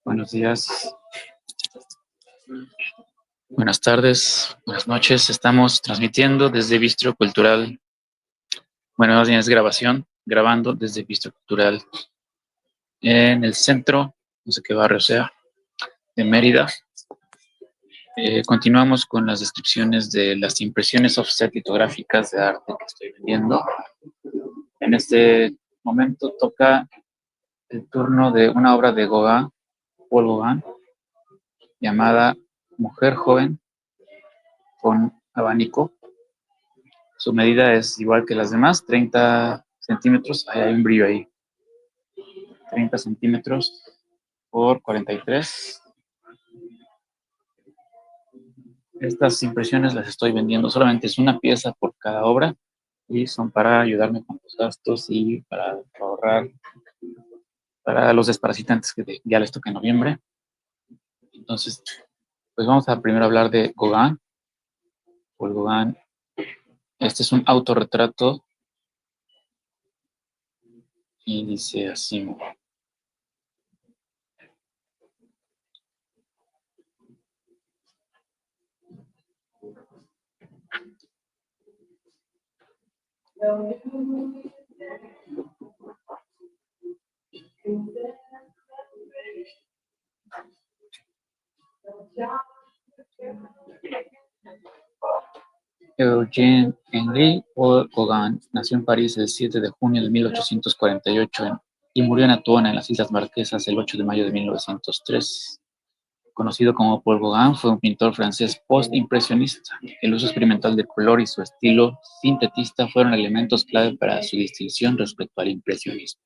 Buenos días, buenas tardes, buenas noches. Estamos transmitiendo desde Bistro Cultural. Bueno, más bien es grabando desde Bistro Cultural en el centro, no sé qué barrio sea, de Mérida. Continuamos con las descripciones de las impresiones offset litográficas de arte que estoy vendiendo. En este momento toca el turno de una obra de Gauguin, Paul Gauguin, llamada Mujer joven con abanico. Su medida es igual que las demás, 30 centímetros. Ahí hay un brillo ahí. 30 centímetros por 43. Estas impresiones las estoy vendiendo. Solamente es una pieza por cada obra y son para ayudarme con los gastos y para ahorrar para los desparasitantes que ya les toca en noviembre. Entonces, pues vamos a primero hablar de Gauguin. Paul Gauguin. Este es un autorretrato y dice así. Eugène-Henri Paul Gauguin nació en París el 7 de junio de 1848 y murió en Atuona, en las Islas Marquesas, el 8 de mayo de 1903. Conocido como Paul Gauguin, fue un pintor francés post-impresionista. El uso experimental del color y su estilo sintetista fueron elementos clave para su distinción respecto al impresionismo.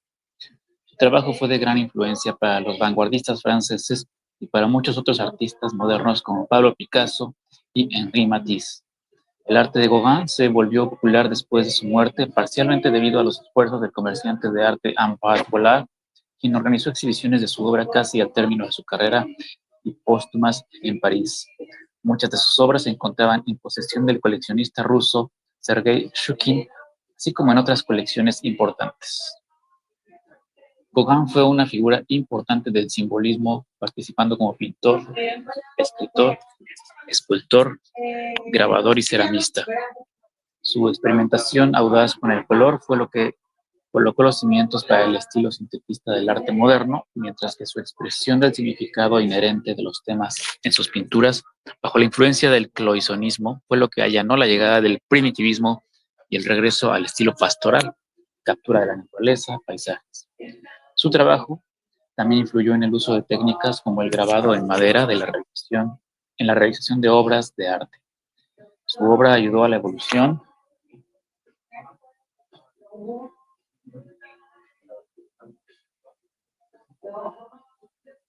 Su trabajo fue de gran influencia para los vanguardistas franceses y para muchos otros artistas modernos como Pablo Picasso y Henri Matisse. El arte de Gauguin se volvió popular después de su muerte, parcialmente debido a los esfuerzos del comerciante de arte Ambroise Vollard, quien organizó exhibiciones de su obra casi al término de su carrera y póstumas en París. Muchas de sus obras se encontraban en posesión del coleccionista ruso Sergei Shukin, así como en otras colecciones importantes. Gauguin fue una figura importante del simbolismo, participando como pintor, escritor, escultor, grabador y ceramista. Su experimentación audaz con el color fue lo que colocó los cimientos para el estilo sintetista del arte moderno, mientras que su expresión del significado inherente de los temas en sus pinturas, bajo la influencia del cloisonnismo, fue lo que allanó la llegada del primitivismo y el regreso al estilo pastoral, captura de la naturaleza, paisajes. Su trabajo también influyó en el uso de técnicas como el grabado en madera en la realización de obras de arte. Su obra ayudó a la evolución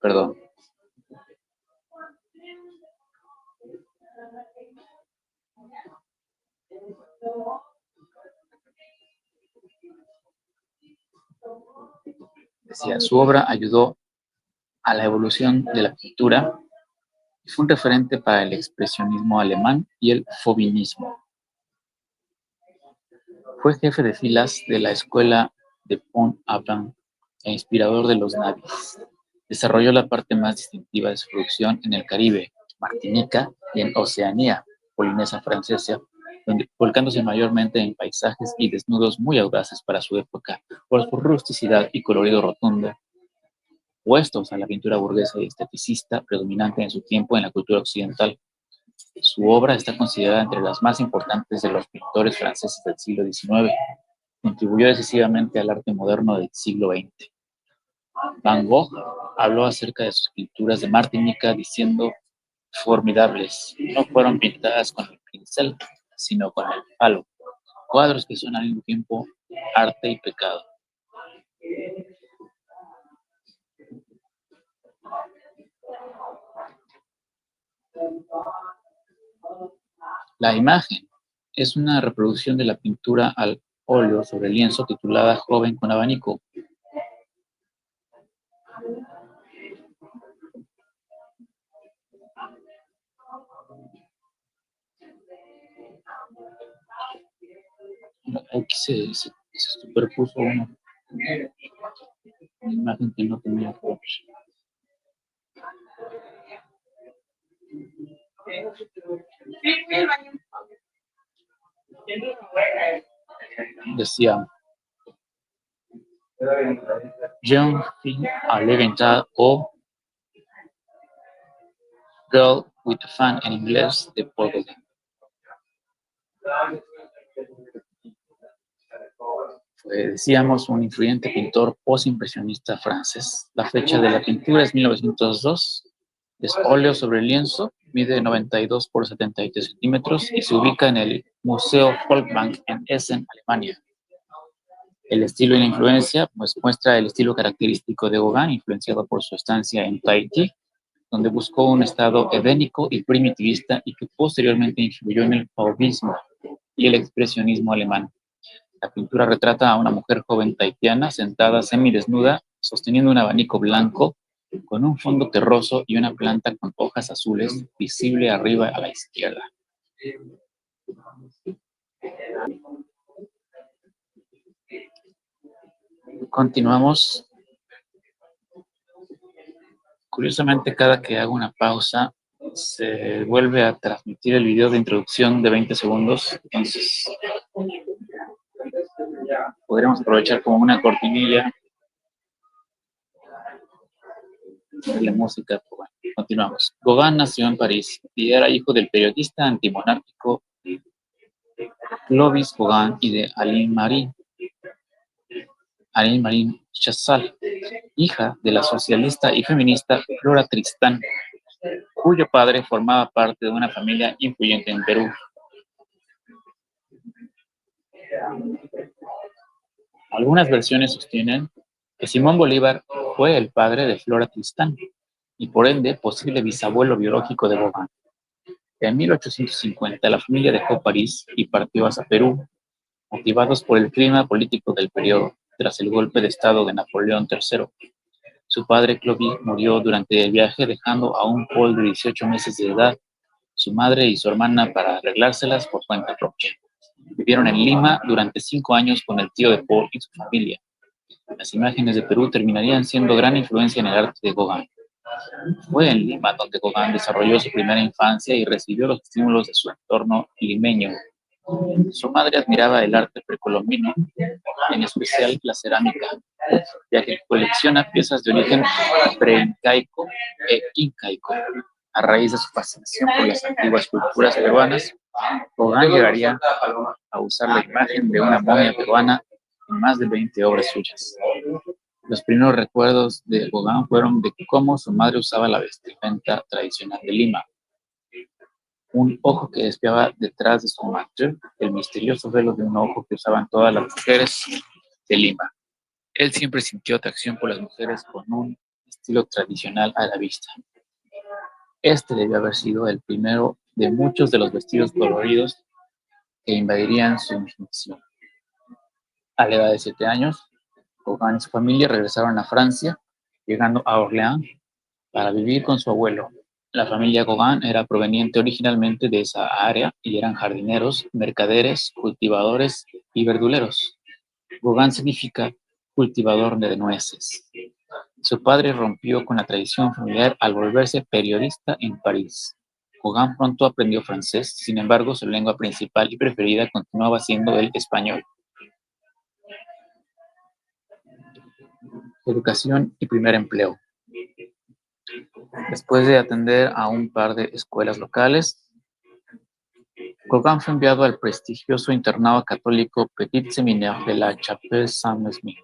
perdón. Decía, su obra ayudó a la evolución de la pintura y fue un referente para el expresionismo alemán y el fauvismo. Fue jefe de filas de la escuela de Pont-Aven e inspirador de los navis. Desarrolló la parte más distintiva de su producción en el Caribe, Martinica, y en Oceanía, Polinesia Francesa, volcándose mayormente en paisajes y desnudos muy audaces para su época, por su rusticidad y colorido rotundo, opuestos a la pintura burguesa y esteticista predominante en su tiempo en la cultura occidental. Su obra está considerada entre las más importantes de los pintores franceses del siglo XIX. Contribuyó decisivamente al arte moderno del siglo XX. Van Gogh habló acerca de sus pinturas de Martinica diciendo: formidables, no fueron pintadas con el pincel, sino con el palo. Cuadros que son al mismo tiempo arte y pecado. La imagen es una reproducción de la pintura al óleo sobre lienzo titulada Joven con abanico. Aquí se superpuso una imagen que no tenía que decía Jeune fille à l'éventail o Girl with a Fan en inglés de Paul Gauguin. Decíamos, un influyente pintor postimpresionista francés. La fecha de la pintura es 1902. Es óleo sobre lienzo, mide 92 por 73 centímetros y se ubica en el Museo Folkwang en Essen, Alemania. El estilo y la influencia, pues muestra el estilo característico de Gauguin, influenciado por su estancia en Tahití, donde buscó un estado edénico y primitivista y que posteriormente influyó en el fauvismo y el expresionismo alemán. La pintura retrata a una mujer joven tahitiana sentada semidesnuda, sosteniendo un abanico blanco con un fondo terroso y una planta con hojas azules visible arriba a la izquierda. Continuamos. Curiosamente, cada que hago una pausa, se vuelve a transmitir el video de introducción de 20 segundos. Entonces, podríamos aprovechar como una cortinilla de la música. Bueno, continuamos. Gauguin nació en París y era hijo del periodista antimonárquico Clovis Gauguin y de Aline Marie Chazal, hija de la socialista y feminista Flora Tristán, cuyo padre formaba parte de una familia influyente en Perú. Algunas versiones sostienen que Simón Bolívar fue el padre de Flora Tristán y por ende posible bisabuelo biológico de Gauguin. En 1850 la familia dejó París y partió hacia Perú, motivados por el clima político del periodo, tras el golpe de estado de Napoleón III. Su padre Clovis murió durante el viaje, dejando a un Paul de 18 meses de edad, su madre y su hermana para arreglárselas por cuenta propia. Vivieron en Lima durante 5 años con el tío de Paul y su familia. Las imágenes de Perú terminarían siendo gran influencia en el arte de Gauguin. Fue en Lima donde Gauguin desarrolló su primera infancia y recibió los estímulos de su entorno limeño. Su madre admiraba el arte precolombino, en especial la cerámica, ya que colecciona piezas de origen preincaico e incaico. A raíz de su fascinación por las antiguas culturas peruanas, Gauguin llegaría a usar la imagen de una momia peruana en más de 20 obras suyas. Los primeros recuerdos de Gauguin fueron de cómo su madre usaba la vestimenta tradicional de Lima. Un ojo que espiaba detrás de su mantel, el misterioso velo de un ojo que usaban todas las mujeres de Lima. Él siempre sintió atracción por las mujeres con un estilo tradicional a la vista. Este debió haber sido el primero de muchos de los vestidos coloridos que invadirían su imaginación. A la edad de 7 años, Gauguin y su familia regresaron a Francia, llegando a Orleans para vivir con su abuelo. La familia Gauguin era proveniente originalmente de esa área y eran jardineros, mercaderes, cultivadores y verduleros. Gauguin significa cultivador de nueces. Su padre rompió con la tradición familiar al volverse periodista en París. Gauguin pronto aprendió francés, sin embargo, su lengua principal y preferida continuaba siendo el español. Educación y primer empleo. Después de atender a un par de escuelas locales, Gauguin fue enviado al prestigioso internado católico Petit Séminaire de la Chapelle Saint-Mesmin.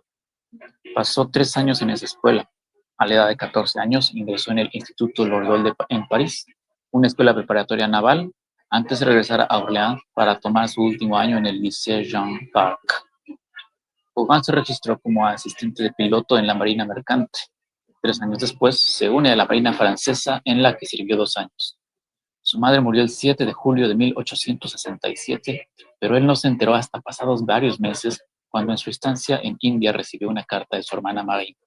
Pasó 3 años en esa escuela. A la edad de 14 años ingresó en el Instituto Lordol en París, una escuela preparatoria naval, antes de regresar a Orleans para tomar su último año en el Lycée Jean Parc. Gauguin se registró como asistente de piloto en la Marina Mercante. 3 años después se une a la Marina Francesa, en la que sirvió 2 años. Su madre murió el 7 de julio de 1867, pero él no se enteró hasta pasados varios meses, cuando en su estancia en India recibió una carta de su hermana Mary.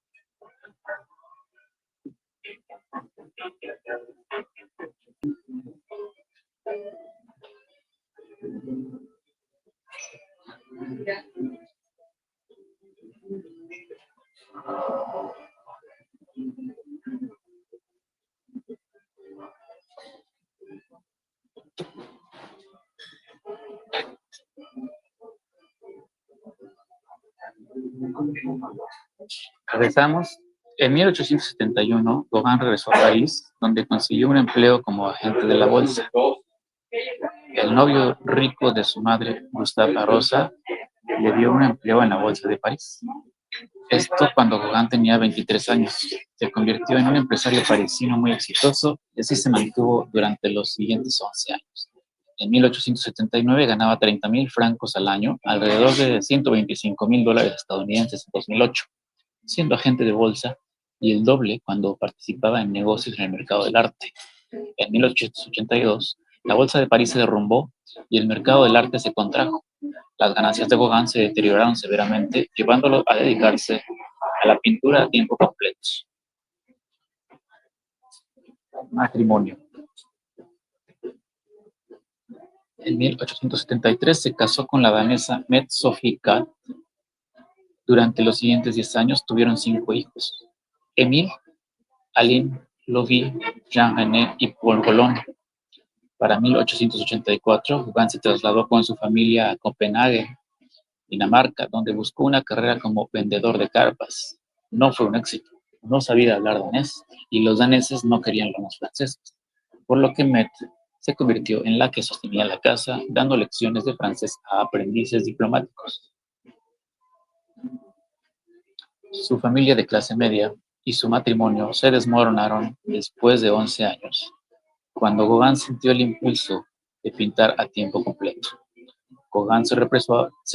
Regresamos. En 1871, Gauguin regresó a París, donde consiguió un empleo como agente de la bolsa. El novio rico de su madre, Gustave Arosa, le dio un empleo en la bolsa de París. Esto cuando Gauguin tenía 23 años. Se convirtió en un empresario parisino muy exitoso y así se mantuvo durante los siguientes 11 años. En 1879 ganaba 30,000 francos al año, alrededor de 125,000 dólares estadounidenses en 2008, siendo agente de bolsa, y el doble cuando participaba en negocios en el mercado del arte. En 1882, la bolsa de París se derrumbó y el mercado del arte se contrajo. Las ganancias de Gauguin se deterioraron severamente, llevándolo a dedicarse a la pintura a tiempo completo. Matrimonio. En 1873 se casó con la danesa Mette Sophie Cath. Durante los siguientes 10 años tuvieron 5 hijos: Émile, Aline, Louis, Jean-René y Paul Colón. Para 1884, Gauguin se trasladó con su familia a Copenhague, Dinamarca, donde buscó una carrera como vendedor de carpas. No fue un éxito, no sabía hablar danés y los daneses no querían los franceses, por lo que Mette se convirtió en la que sostenía la casa, dando lecciones de francés a aprendices diplomáticos. Su familia de clase media y su matrimonio se desmoronaron después de 11 años, cuando Gauguin sintió el impulso de pintar a tiempo completo. Gauguin se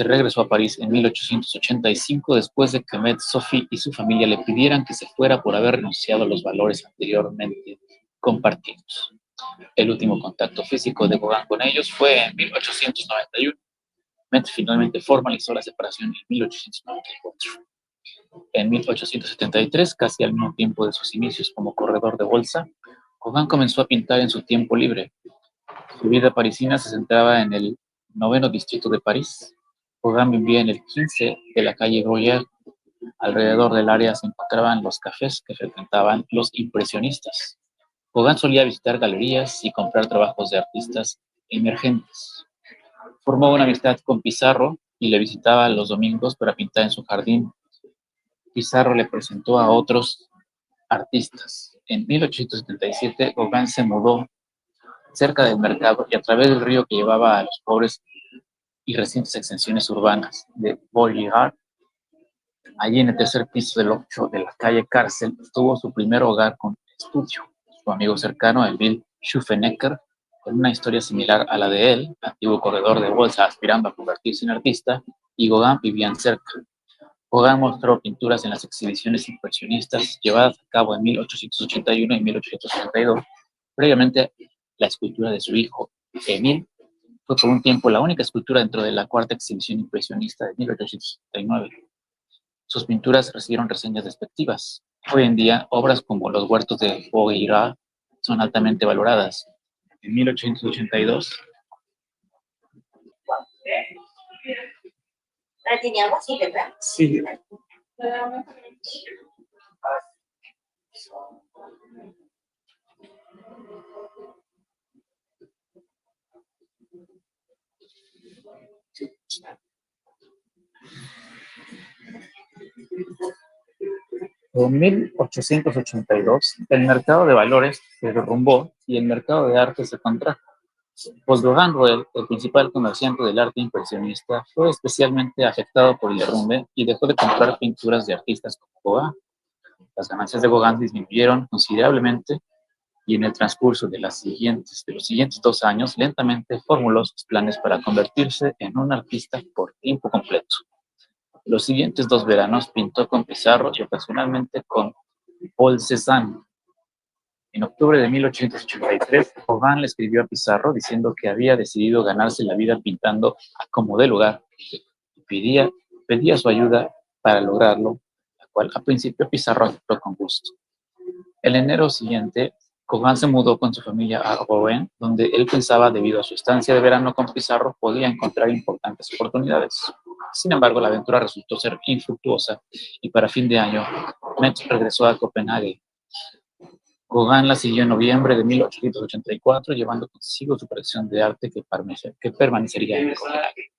regresó a París en 1885 después de que Mette Sophie y su familia le pidieran que se fuera por haber renunciado a los valores anteriormente compartidos. El último contacto físico de Gauguin con ellos fue en 1891. Mette finalmente formalizó la separación en 1894. En 1873, casi al mismo tiempo de sus inicios como corredor de bolsa, Gauguin comenzó a pintar en su tiempo libre. Su vida parisina se centraba en el 9º distrito de París. Gauguin vivía en el 15 de la calle Bruyère. Alrededor del área se encontraban los cafés que frecuentaban los impresionistas. Gauguin solía visitar galerías y comprar trabajos de artistas emergentes. Formó una amistad con Pissarro y le visitaba los domingos para pintar en su jardín. Pissarro le presentó a otros artistas. En 1877, Gauguin se mudó cerca del mercado y a través del río que llevaba a los pobres y recientes extensiones urbanas de Vaugirard. Allí en el tercer piso del 8 de la calle Cárcel tuvo su primer hogar con estudio. Su amigo cercano, Emile Schufenecker, con una historia similar a la de él, antiguo corredor de bolsa aspirando a convertirse en artista, y Gauguin vivían cerca. Gauguin mostró pinturas en las exhibiciones impresionistas llevadas a cabo en 1881 y 1882. Previamente, la escultura de su hijo, Émile, fue por un tiempo la única escultura dentro de la cuarta exhibición impresionista de 1879. Sus pinturas recibieron reseñas despectivas. Hoy en día, obras como Los huertos de Vaugirard son altamente valoradas. En 1882, ¿tiene agua? Sí, ¿verdad? Sí. En 1882, el mercado de valores se derrumbó y el mercado de arte se contrajo. Wolfgang Roel, el principal comerciante del arte impresionista, fue especialmente afectado por el derrumbe y dejó de comprar pinturas de artistas como Gauguin. Las ganancias de Gauguin disminuyeron considerablemente y en el transcurso de los siguientes 2 años lentamente formuló sus planes para convertirse en un artista por tiempo completo. Los siguientes 2 veranos pintó con Pissarro y ocasionalmente con Paul Cézanne. En octubre de 1883, Gauguin le escribió a Pizarro diciendo que había decidido ganarse la vida pintando a como de lugar y pedía su ayuda para lograrlo, la cual a principio Pizarro aceptó con gusto. El enero siguiente, Gauguin se mudó con su familia a Rouen, donde él pensaba, debido a su estancia de verano con Pizarro, podía encontrar importantes oportunidades. Sin embargo, la aventura resultó ser infructuosa y para fin de año, Metz regresó a Copenhague. Gauguin la siguió en noviembre de 1884, llevando consigo su colección de arte que permanecería en Copenhague.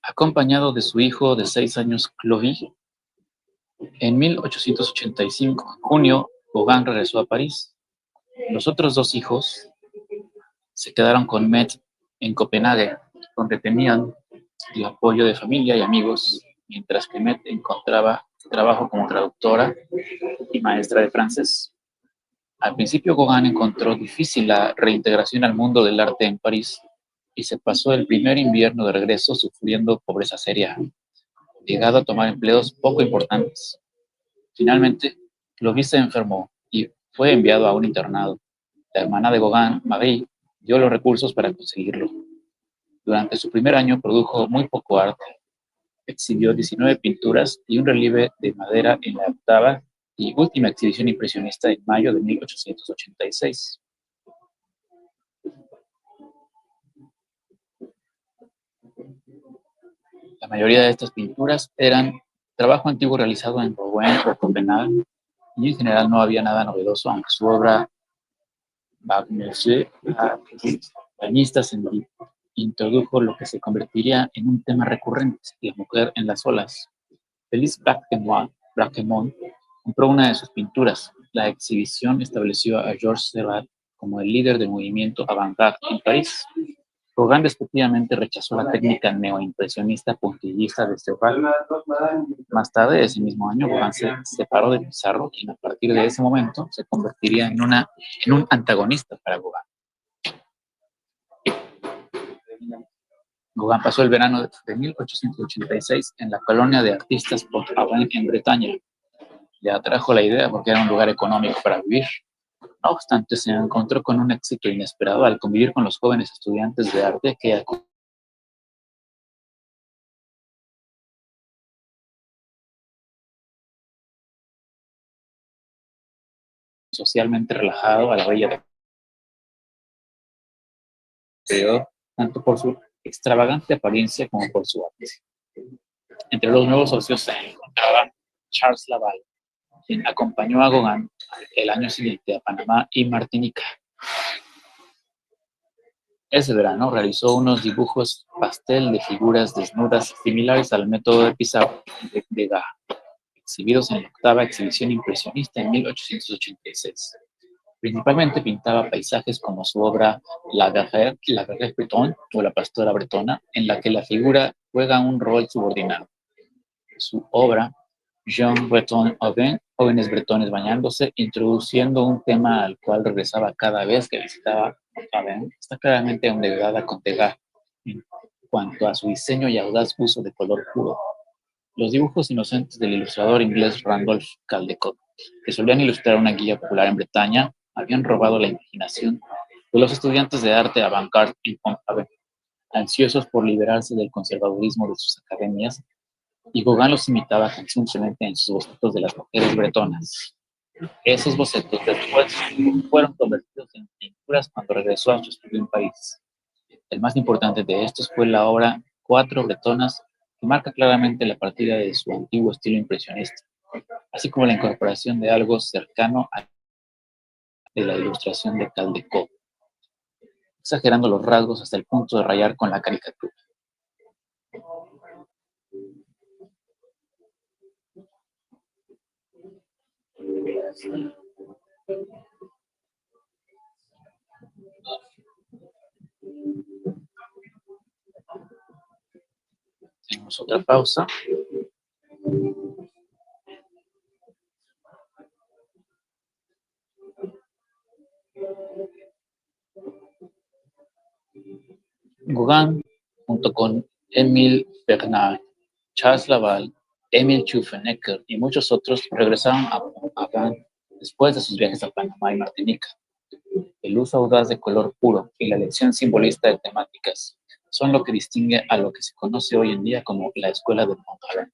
Acompañado de su hijo de 6 años, Clovis, en 1885, en junio, Gauguin regresó a París. Los otros dos hijos se quedaron con Metz en Copenhague, donde tenían el apoyo de familia y amigos, mientras que Metz encontraba trabajo como traductora y maestra de francés. Al principio, Gauguin encontró difícil la reintegración al mundo del arte en París y se pasó el primer invierno de regreso sufriendo pobreza seria, obligado a tomar empleos poco importantes. Finalmente, Clovis se enfermó y fue enviado a un internado. La hermana de Gauguin, Marie, dio los recursos para conseguirlo. Durante su primer año produjo muy poco arte. Exhibió 19 pinturas y un relieve de madera en la octava y última exhibición impresionista en mayo de 1886. La mayoría de estas pinturas eran trabajo antiguo realizado en Rouen o Copenhague, y en general no había nada novedoso, aunque su obra Monsieur Bañistas en Vivo introdujo lo que se convertiría en un tema recurrente, la mujer en las olas. Félix Braquemont compró una de sus pinturas. La exhibición estableció a Georges Seurat como el líder del movimiento avant-garde en París. Gauguin despectivamente rechazó la técnica neoimpresionista puntillista de Seurat. Más tarde, ese mismo año, Gauguin se separó de Pizarro, quien a partir de ese momento se convertiría en un antagonista para Gauguin. Gauguin pasó el verano de 1886 en la colonia de artistas Pont-Aven en Bretaña. Le atrajo la idea porque era un lugar económico para vivir. No obstante, se encontró con un éxito inesperado al convivir con los jóvenes estudiantes de arte que socialmente relajado a la orilla de Creó, tanto por su extravagante apariencia como por su arte. Entre los nuevos socios se encontraba Charles Laval, quien acompañó a Gauguin el año siguiente a Panamá y Martinica. Ese verano realizó unos dibujos pastel de figuras desnudas similares al método de Pizarro de Degas, exhibidos en la octava exhibición impresionista en 1886. Principalmente pintaba paisajes como su obra La Guerre bretonne o La pastora bretona, en la que la figura juega un rol subordinado. Su obra Jean Breton Aubin, Jóvenes Bretones Bañándose, introduciendo un tema al cual regresaba cada vez que visitaba Aubin, está claramente endeudada con Degas en cuanto a su diseño y audaz uso de color puro. Los dibujos inocentes del ilustrador inglés Randolph Caldecott, que solían ilustrar una guía popular en Bretaña, habían robado la imaginación de los estudiantes de arte avant-garde en Pont-Aven, ansiosos por liberarse del conservadurismo de sus academias, y Gauguin los imitaba constantemente en sus bocetos de las mujeres bretonas. Esos bocetos después fueron convertidos en pinturas cuando regresó a su estudio en París. El más importante de estos fue la obra Cuatro Bretonas, que marca claramente la partida de su antiguo estilo impresionista, así como la incorporación de algo cercano a de la ilustración de Caldecott, exagerando los rasgos hasta el punto de rayar con la caricatura. Tenemos otra pausa. Gauguin, junto con Émile Bernard, Charles Laval, Émile Schufenecker y muchos otros, regresaron a Gauguin después de sus viajes a Panamá y Martinica. El uso audaz de color puro y la elección simbolista de temáticas son lo que distingue a lo que se conoce hoy en día como la Escuela de Montclair.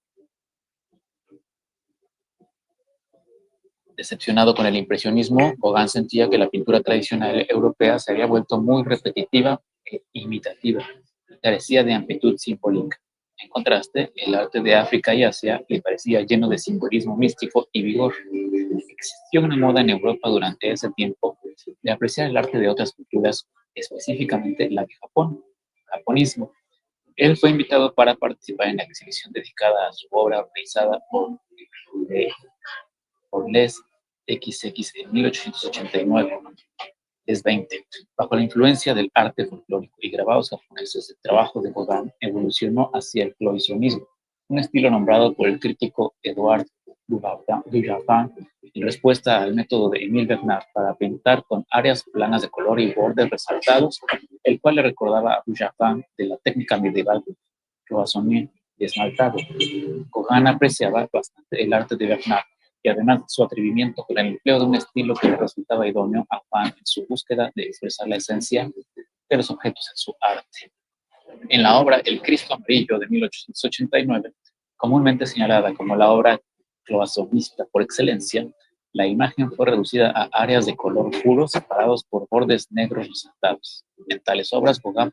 Decepcionado con el impresionismo, Gauguin sentía que la pintura tradicional europea se había vuelto muy repetitiva e imitativa, y carecía de amplitud simbólica. En contraste, el arte de África y Asia le parecía lleno de simbolismo místico y vigor. Existió una moda en Europa durante ese tiempo de apreciar el arte de otras culturas, específicamente la de Japón, japonismo. Él fue invitado para participar en la exhibición dedicada a su obra organizada eh, por Les XX en 1889. Les 20. Bajo la influencia del arte folclórico y grabados japoneses, el trabajo de Gauguin evolucionó hacia el floisionismo, un estilo nombrado por el crítico Edouard Dujardin en respuesta al método de Émile Bernard para pintar con áreas planas de color y bordes resaltados, el cual le recordaba a Dujardin de la técnica medieval cloisonné y esmaltado. Gauguin apreciaba bastante el arte de Bernard y además su atrevimiento con el empleo de un estilo que le resultaba idóneo a Juan en su búsqueda de expresar la esencia de los objetos en su arte. En la obra El Cristo Amarillo de 1889, comúnmente señalada como la obra cloisonista por excelencia, la imagen fue reducida a áreas de color puro separados por bordes negros resaltados. En tales obras, Gauguin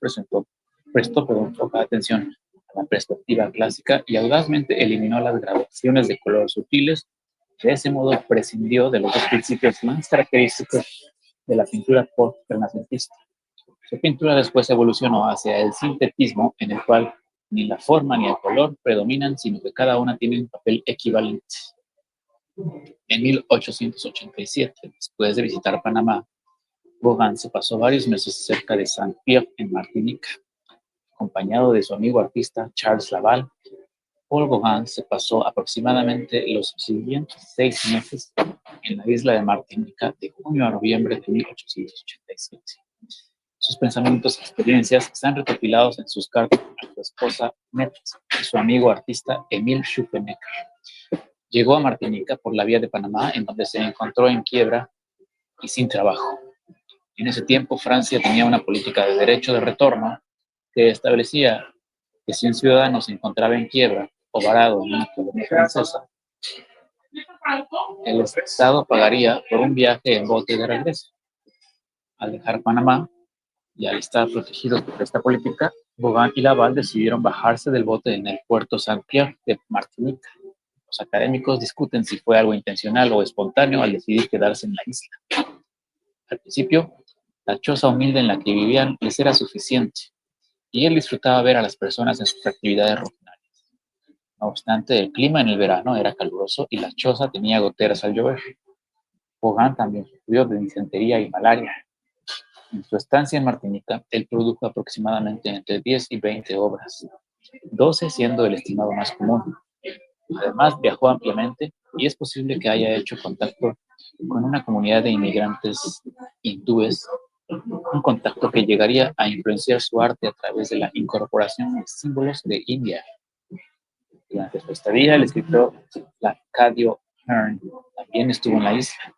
prestó poca atención a la perspectiva clásica y audazmente eliminó las gradaciones de color sutiles. De ese modo prescindió de los dos principios más característicos de la pintura post-renacentista. Su pintura después evolucionó hacia el sintetismo, en el cual ni la forma ni el color predominan, sino que cada una tiene un papel equivalente. En 1887, después de visitar Panamá, Gauguin se pasó varios meses cerca de Saint-Pierre en Martinica. Acompañado de su amigo artista Charles Laval, Paul Gauguin se pasó aproximadamente los siguientes 6 meses en la isla de Martinica de junio a noviembre de 1887. Sus pensamientos y experiencias están recopilados en sus cartas a su esposa Annette y su amigo artista Émile Schufenecker. Llegó a Martinica por la vía de Panamá, en donde se encontró en quiebra y sin trabajo. En ese tiempo, Francia tenía una política de derecho de retorno que establecía que si un ciudadano se encontraba en quiebra o varado en una colonia francesa, el Estado pagaría por un viaje en bote de regreso. Al dejar Panamá y al estar protegidos por esta política, Gauguin y Laval decidieron bajarse del bote en el puerto Saint-Pierre de Martinica. Los académicos discuten si fue algo intencional o espontáneo al decidir quedarse en la isla. Al principio, la choza humilde en la que vivían les era suficiente, y él disfrutaba ver a las personas en sus actividades rutinarias. No obstante, el clima en el verano era caluroso y la choza tenía goteras al llover. Gauguin también sufrió de disentería y malaria. En su estancia en Martinica, él produjo aproximadamente entre 10 y 20 obras, 12 siendo el estimado más común. Además, viajó ampliamente y es posible que haya hecho contacto con una comunidad de inmigrantes hindúes, un contacto que llegaría a influenciar su arte a través de la incorporación de símbolos de India. Durante su estadía, el escritor Lafcadio Hearn también estuvo en la isla.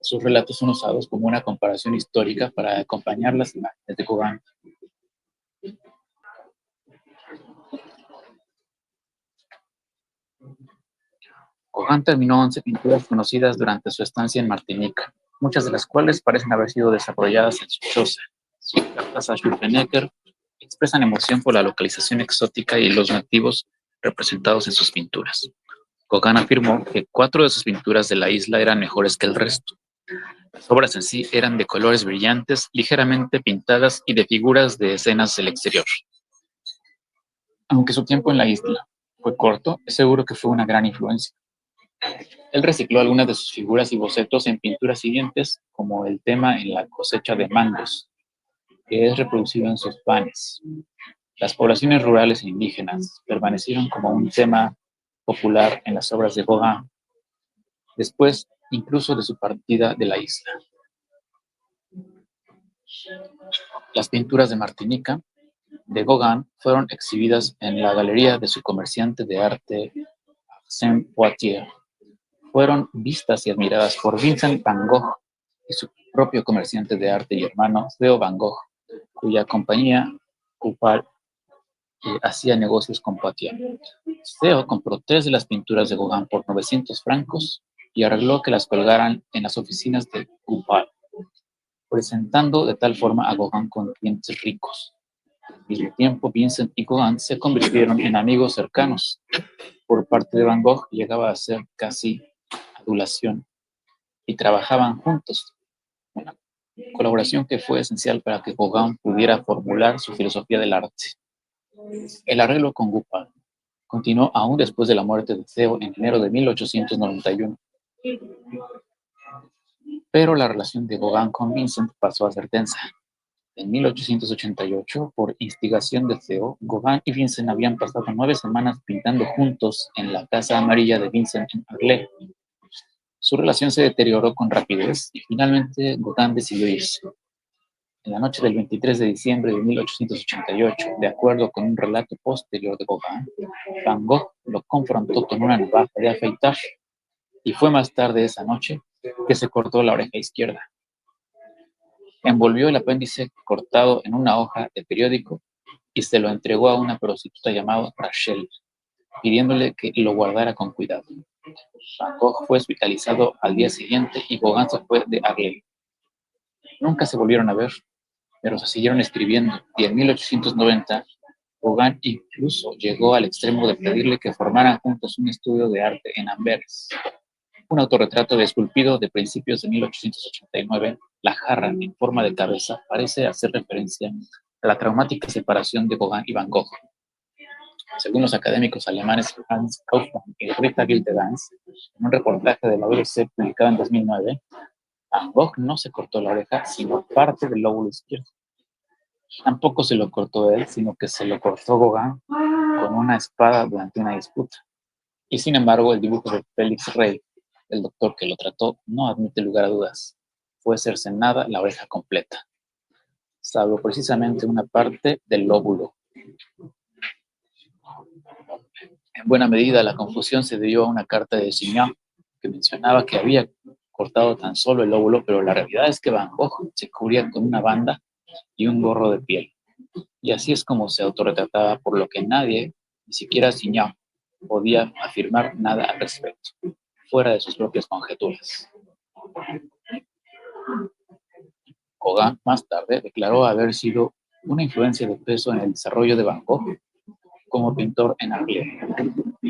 Sus relatos son usados como una comparación histórica para acompañar las imágenes de Gauguin. Gauguin terminó 11 pinturas conocidas durante su estancia en Martinica, muchas de las cuales parecen haber sido desarrolladas en su choza. Sus cartas a Schulzenecker expresan emoción por la localización exótica y los nativos representados en sus pinturas. Gauguin afirmó que 4 de sus pinturas de la isla eran mejores que el resto. Las obras en sí eran de colores brillantes, ligeramente pintadas y de figuras de escenas del exterior. Aunque su tiempo en la isla fue corto, es seguro que fue una gran influencia. Él recicló algunas de sus figuras y bocetos en pinturas siguientes, como el tema en la cosecha de mangos, que es reproducido en sus panes. Las poblaciones rurales e indígenas permanecieron como un tema popular en las obras de Gauguin, después incluso de su partida de la isla. Las pinturas de Martinica de Gauguin fueron exhibidas en la galería de su comerciante de arte Saint-Poitiers. Fueron vistas y admiradas por Vincent van Gogh y su propio comerciante de arte y hermano Theo van Gogh, cuya compañía Goupil hacía negocios con Poitiers. Theo compró 3 de las pinturas de Gauguin por 900 francos y arregló que las colgaran en las oficinas de Goupil, presentando de tal forma a Gauguin con clientes ricos. Al mismo tiempo, Vincent y Gauguin se convirtieron en amigos cercanos. Por parte de Van Gogh llegaba a ser casi adulación y trabajaban juntos, una colaboración que fue esencial para que Gauguin pudiera formular su filosofía del arte. El arreglo con Goupil continuó aún después de la muerte de Theo en enero de 1891, pero la relación de Gauguin con Vincent pasó a ser tensa. En 1888, por instigación de Theo, Gauguin y Vincent habían pasado 9 semanas pintando juntos en la Casa Amarilla de Vincent en Arles. Su relación se deterioró con rapidez y finalmente Gauguin decidió irse. En la noche del 23 de diciembre de 1888, de acuerdo con un relato posterior de Gauguin, Van Gogh lo confrontó con una navaja de afeitar y fue más tarde esa noche que se cortó la oreja izquierda. Envolvió el apéndice cortado en una hoja de periódico y se lo entregó a una prostituta llamada Rachel, pidiéndole que lo guardara con cuidado. Van Gogh fue hospitalizado al día siguiente y Gauguin se fue de Arles. Nunca se volvieron a ver, pero se siguieron escribiendo y en 1890 Gauguin incluso llegó al extremo de pedirle que formaran juntos un estudio de arte en Amberes. Un autorretrato esculpido de principios de 1889, la jarra en forma de cabeza parece hacer referencia a la traumática separación de Gauguin y Van Gogh. Según los académicos alemanes Hans Kaufmann y Rita Gildenz, en un reportaje de la BBC publicado en 2009, Van Gogh no se cortó la oreja, sino parte del lóbulo izquierdo. Tampoco se lo cortó él, sino que se lo cortó Gauguin con una espada durante una disputa. Y sin embargo, el dibujo de Félix Rey, el doctor que lo trató, no admite lugar a dudas. Fue cercenada la oreja completa, salvo precisamente una parte del lóbulo. En buena medida, la confusión se debió a una carta de Signac que mencionaba que había cortado tan solo el lóbulo, pero la realidad es que Van Gogh se cubría con una banda y un gorro de piel. Y así es como se autorretrataba, por lo que nadie, ni siquiera Signac, podía afirmar nada al respecto, fuera de sus propias conjeturas. Gauguin más tarde declaró haber sido una influencia de peso en el desarrollo de Van Gogh como pintor en Arles,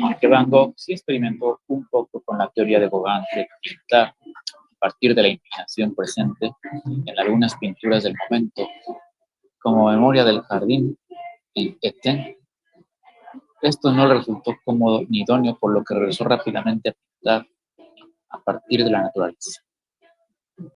aunque Van Gogh sí experimentó un poco con la teoría de Gauguin de pintar a partir de la imaginación presente en algunas pinturas del momento, como Memoria del Jardín en Etienne. Esto no le resultó cómodo ni idóneo, por lo que regresó rápidamente a pintar a partir de la naturaleza.